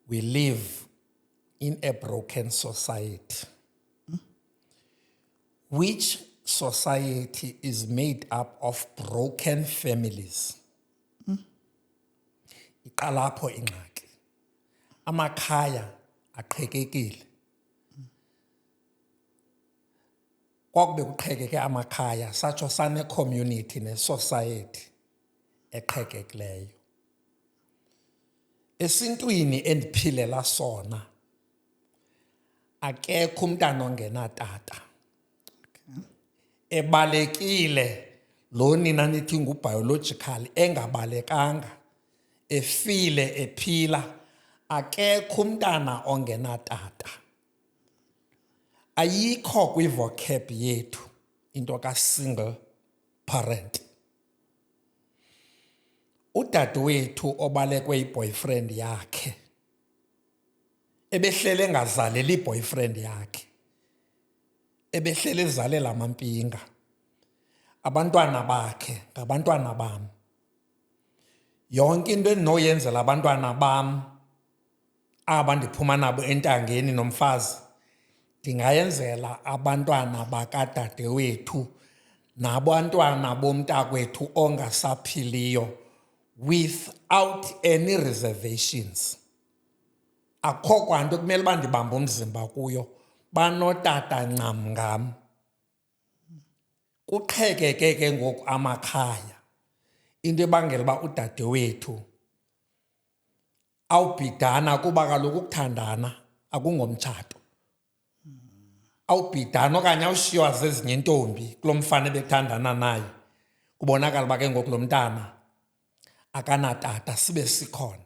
we live in a broken society. Which society is made up of broken families? Iqala apho ingxaki. Amakhaya aqhekekile. Kwakube kuqhekeke amakhaya satsho sane community ne society eqhekekileyo. Esintwini endiphilela sona akekho umntana ongenatata. Ebalekile lo nina nithi ngubiological engabalekanga efile ephila akekho umntana ongenatata. Ayikho kwivocab yethu into ka single parent. Udadewethu obalekwe yiboyfriend yakhe ebehlele engazaleli iboyfriend yakhe ebehlele ezalela amampinga. Abantwana bakhe ngabantwana bam. Yonke into endinoyenzela abantwana bam aba ndiphuma nabo entangeni nomfazi ndingayenzela abantwana bakadadewethu nabantwana bomntakwethu ongasaphiliyo without any reservations. Akho kwanto kumele uba ndibambe umzimba kuyo, banotata ncam ngam. Kuqhekeke ke ngoku amakhaya into ebangela uba udadewethu awubhidana kuba kaloku ukuthandana akungomtshato. Awubhidana okanye awushiywa zezinye intombi kulo mfana ebethandana naye kubonakala uba ke ngoku lo mntana akanatata sibe sikhona.